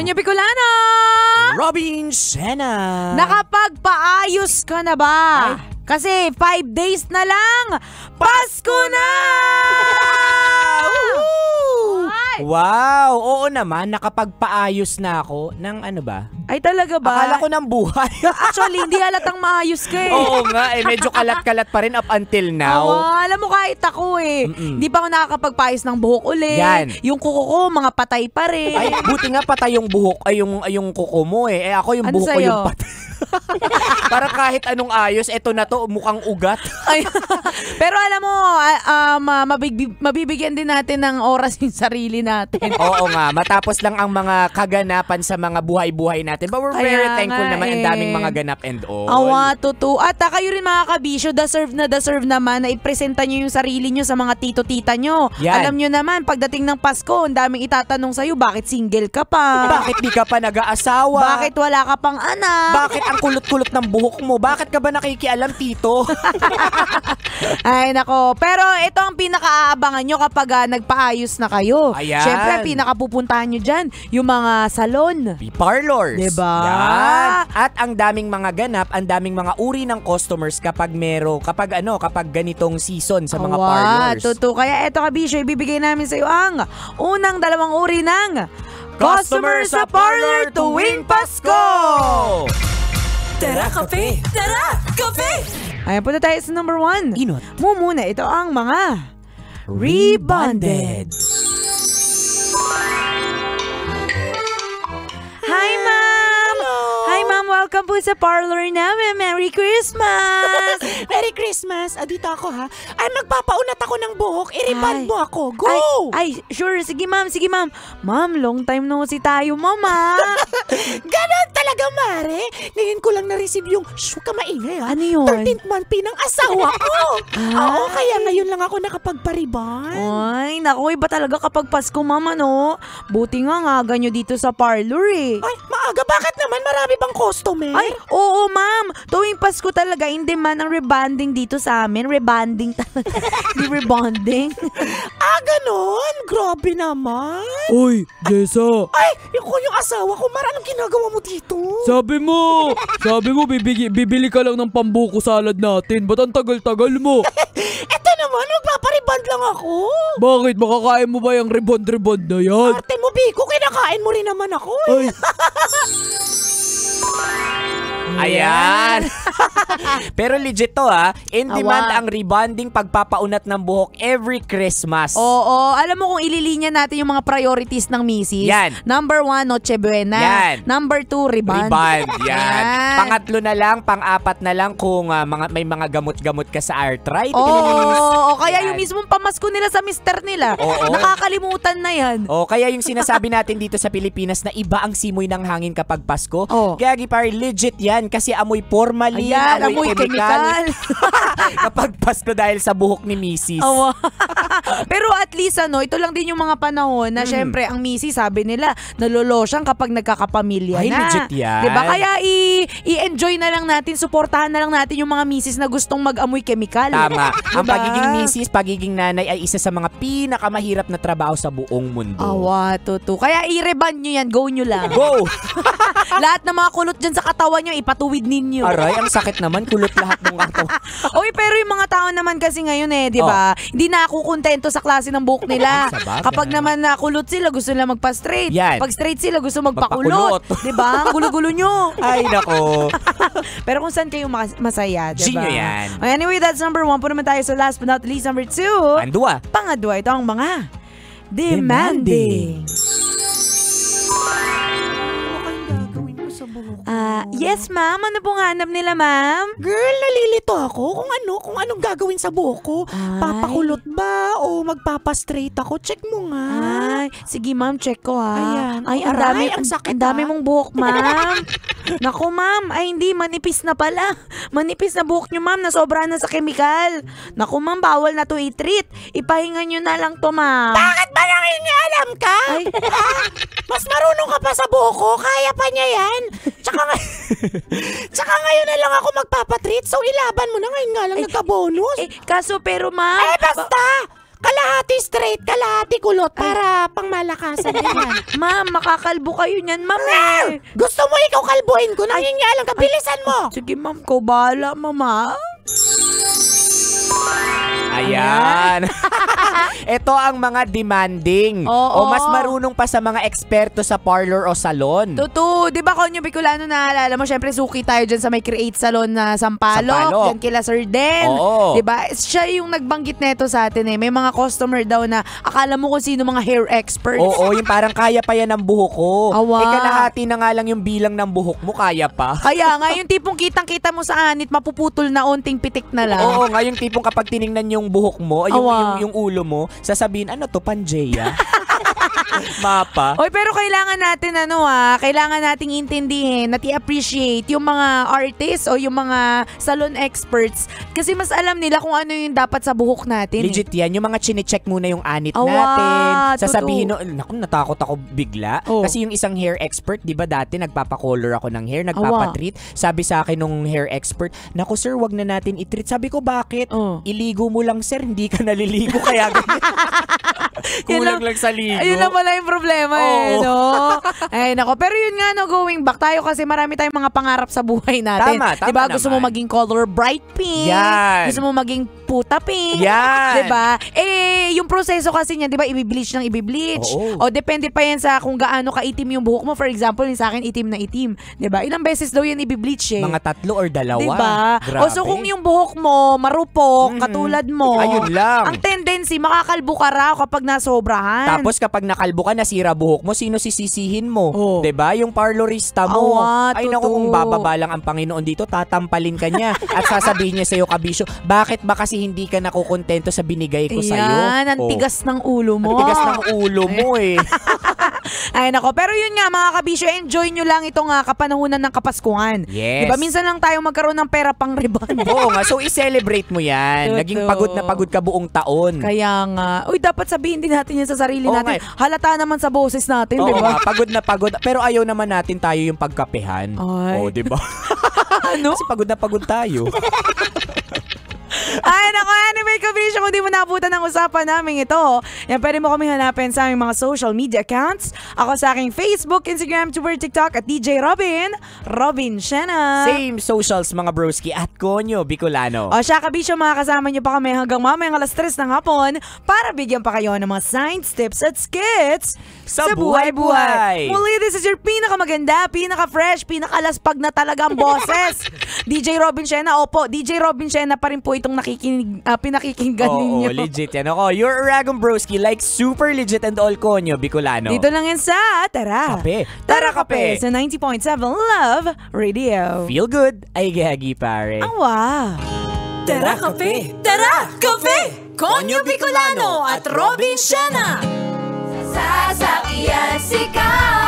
Sonia Bicolano! Robin Sena! Nakapagpaayos ka na ba? Kasi 5 days na lang, Pasko na! Wow! Oo naman, nakapagpaayos na ako ng ano ba? Ay talaga ba? Akala ko ng buhay. Actually, hindi halatang maayos ka eh. Oo nga, medyo kalat-kalat pa rin up until now. Oo, alam mo kahit ako eh. Hindi pa ako nakakapagpaayos ng buhok ulit. Yan. Yung kuko ko, mga patay pa rin. Ay, buti nga patay yung buhok, ay yung kuko mo eh. Ako yung Ano buhok ko sa'yo? yung patay. Para kahit anong ayos, eto na to, mukhang ugat. Ay, pero alam mo, mabibigyan din natin ng oras yung sarili natin. Oo nga, matapos lang ang mga kaganapan sa mga buhay-buhay natin. But we're very Kaya thankful nga naman, ang eh. daming mga ganap and all. Awa, totoo. At kayo rin mga kabisyo, deserve naman na ipresenta nyo yung sarili nyo sa mga tito-tita nyo. Yan. Alam nyo naman, pagdating ng Pasko, ang daming itatanong sa'yo, bakit single ka pa? Bakit di ka pa nag-aasawa? Bakit wala ka pang anak? Bakit ang kulot-kulot ng buhok mo? Bakit ka ba nakikialam, tito? Ay, nako. Pero ito ang pinaka-aabangan nyo kapag nagpaayos na kayo. Ayan. Siyempre, pinaka-pupuntahan nyo dyan, yung mga salon. Parlors. Diba? Yan. At ang daming mga ganap, ang daming mga uri ng customers kapag kapag ganitong season sa mga parlors. Totoo. Kaya eto kabisyo, ibibigay namin sa iyo ang unang 2 uri ng Customer sa Parlor tuwing Pasko! Tara, kape! Tara, kape! Ayan, punta tayo sa number 1. Inot. Muna, ito ang mga rebonded. Hi, ma'am! Hi, ma'am! Welcome po sa parlor namin. Merry Christmas! Merry Christmas! Dito ako ha. Ay, magpapaunat ako ng buhok. I-rebond Ay. mo ako. Go! Ay, sure. Sige, ma'am. Sige, ma'am. Ma'am, long time no si tayo, mama. Ganon talaga, Mare. Ngayon ko lang na-receive yung, huwag ka maingay ha. Ano yun? 13th month pay ng asawa ko. Oo, kaya ngayon lang ako nakapagpariband. Ay, naku, iba talaga kapag Pasko, mama, no? Buti nga ganyo dito sa parlor, eh. Ay, maaga. Bakit naman? Marami bang customer? Ay, oo, ma'am. Tuwing Pasko talaga, in demand ang rebonding dito sa amin. Rebonding talaga. Di rebonding. Ganon? Grabe naman. Oy, Jessa, Ay, yung asawa ko, Mara, anong ginagawa mo dito? sabi mo bibili ka lang ng pambuko salad natin. Ba't ang tagal-tagal mo? Eto naman, magpapariband lang ako. Bakit? Makakain mo ba yung rebond na yan? Arte mo, Biko, kinakain mo rin naman ako Ay, Ayan. Pero legit to ha. In demand Awa. ang rebonding pagpapaunat ng buhok every Christmas. Oo, alam mo kung ililinya natin yung mga priorities ng misis. Yan. Number 1, Noche Buena. Yan. Number 2, rebond. Rebond. Yan. Yan. Pangatlo na lang, pang-apat na lang kung may mga gamot-gamot ka sa arthritis. Oo, kaya Yan. yung mismong pamasko nila sa mister nila. Oo. Nakakalimutan na yan. O kaya yung sinasabi natin dito sa Pilipinas na iba ang simoy ng hangin kapag Pasko. Oo. Kaya Gipar, legit yan kasi amoy formalin, Ayan, amoy chemical. kapag Pasko dahil sa buhok ni Mrs. Awa. Pero at least ito lang din yung mga panahon na syempre ang misis sabi nila nalolosyang kapag nagkakapamilya Ay, na. legit yan. Diba? Kaya i-enjoy na lang natin, suportahan na lang natin yung mga misis na gustong mag-amoy chemical. Tama. Ang Diba? pagiging misis, pagiging nanay ay isa sa mga pinakamahirap na trabaho sa buong mundo. Awa, totoo. Kaya i-reban nyo yan, go nyo lang. Go! Lahat ng mga kulot dyan sa katawan nyo, ipatuwid ninyo. Aray, ang sakit naman. Kulot lahat ng katawan. Oy, pero yung mga tao naman kasi ngayon di ba? Hindi na ako kontento sa klase ng buhok nila. Sabagay. Kapag naman nakulot sila, gusto nila magpa-straight. Yan. Pag straight sila, gusto Magpakulot. magpakulot. Di ba? Ang gulo-gulo nyo. Ay, nako. Pero kung saan kayo masaya, di ba? Ginyo yan. Anyway, that's number 1. Punta naman tayo sa last but not least, number 2. Andua. Pangadwa, ito ang mga demanding. Yes, ma'am. Ano pong hanap nila, ma'am? Girl, nalilito ako kung anong gagawin sa buhok ko. Ay. Papakulot ba o magpapastraight ako? Check mo nga. Ay, sige ma'am, check ko ha. Ayan. Ay, ang Aray, dami, ang sakit, ang dami ha? mong buhok, ma'am. Naku, ma'am. Ay, hindi, manipis na pala. Manipis na buhok nyo, ma'am. Nasobra na sa kemikal. Naku, ma'am, bawal na to i-treat. Ipahinga nyo na lang to, ma'am. Bakit ba nangingialam ka? Ay. Mas marunong ka pa sa buhok ko. Kaya pa niya yan. Tsaka ngayon na lang ako magpapatreat. So ilaban mo na ngayon nga lang nagka-bonus. Kaso pero, ma'am. Basta! Kalahati straight, kalahati kulot para pangmalakasan din yan. Ma'am, makakalbo kayo niyan, ma'am eh. Gusto mo ikaw kalbuhin ko? Nangingialam ka, bilisan mo! Sige, ma'am, ko bahala, mama. Ayan. Ito ang mga demanding. Oo. O mas marunong pa sa mga eksperto sa parlor o salon. Totoo. Di ba, Konyo Bicolano, naalala mo, syempre suki tayo dyan sa may Create Salon na Sampaloc. Sampaloc. Dyan kila Sir Den. Oo. Di ba? Siya yung nagbanggit neto sa atin eh. May mga customer daw na akala mo kung sino mga hair experts. Oo, yung parang kaya pa yan ng buhok ko. Awa. Kalahati na nga lang yung bilang ng buhok mo, kaya pa. Kaya nga, yung tipong kitang-kita mo sa anit, mapuputol na onting pitik na lang. Oo, nga yung tipong kapag tiningnan yung buhok mo, Awa. yung ulo mo, sasabihin, ano to, Pangeia? Mapa. Oy, pero kailangan natin kailangan nating intindihin at i-appreciate yung mga artists o yung mga salon experts kasi mas alam nila kung ano yung dapat sa buhok natin. Legit yan. Yung mga chine-check muna yung anit Awa, natin. Sasabihin, totoo. naku, natakot ako bigla. Oh. Kasi yung isang hair expert, di ba dati nagpapakolor ako ng hair, nagpapatreat. Sabi sa akin nung hair expert, naku sir, wag na natin i-treat. Sabi ko, bakit? Oh. Iligo mo lang sir, hindi ka naliligo kaya ganyan. Kulang lang sa ligo. Ayun lang pala yung problema eh, Oo. no? Ay, nako. Pero yun nga, no, going back tayo kasi marami tayong mga pangarap sa buhay natin. Tama diba? Gusto mo naman. maging color bright pink. Yan. Gusto mo maging puta pink. Yan. Diba? Eh, yung proseso kasi niyan, diba, ibibleach ng ibibleach. Oo. O, depende pa yan sa kung gaano kaitim yung buhok mo. For example, yung sa akin, itim na itim. Diba? Ilang beses daw yan ibibleach eh. Mga 3 or 2. Diba? Grabe. O so kung yung buhok mo marupok, katulad mo, Ayun lang. ang tendency, makakalbo ka raw kapag nasobrahan. Tapos kapag nakalbo ka, nasira buhok mo, sino sisisihin mo? Oh. 'Di ba? Yung parlorista mo. Awa, Ay naku, totoo. kung bababa lang ang Panginoon dito, tatampalin ka niya. At sasabihin niya sa'yo, kabisyo, bakit ba kasi hindi ka nakukontento sa binigay ko sa'yo? Ayan, ang Oh. tigas ng ulo mo. Ang tigas ng ulo mo eh. Ay nako, pero yun nga mga kabisyo, enjoy nyo lang itong kapanahunan ng Kapaskuhan. Yes. Diba, minsan lang tayo magkaroon ng pera pang ribbon. Oo nga, so i-celebrate mo yan. Totoo. Naging pagod na pagod ka buong taon. Kaya nga, uy, dapat sabihin din natin yan sa sarili Oo natin. nga eh. Halata naman sa boses natin, Oo diba? nga, pagod na pagod. Pero ayaw naman natin tayo yung pagkapehan. Ay. Oo, diba? Ano? Kasi pagod na pagod tayo. Ay, naku, anyway, kabisyo, kung di mo nabutan ang usapan namin ito, yan, pwede mo kami hanapin sa aming mga social media accounts. Ako sa aking Facebook, Instagram, Twitter, TikTok at DJ Robin Shena. Same socials mga broski at Konyo Bicolano. O siya, kabisyo, makakasama niyo pa kami hanggang mamayang 3:00 ng hapon para bigyan pa kayo ng mga science tips at skits Sa buhay-buhay. Muli, this is your pinakamaganda, pinaka-fresh, pinakalaspag na talaga ang boses. DJ Robin Shena, opo, DJ Robin Shena pa rin po itong pinakikinggan ninyo. Oo, legit yan. Ako, your Aragon Broski, like super legit and all Konyo Bicolano. Dito lang yan sa Tara Kape. Tara Kape sa 90.7 Love Radio. Feel good, ay gagi pare. Awa. Tara Kape! Tara Kape! Konyo Bicolano at Robin Shena! Sasakyan sigaw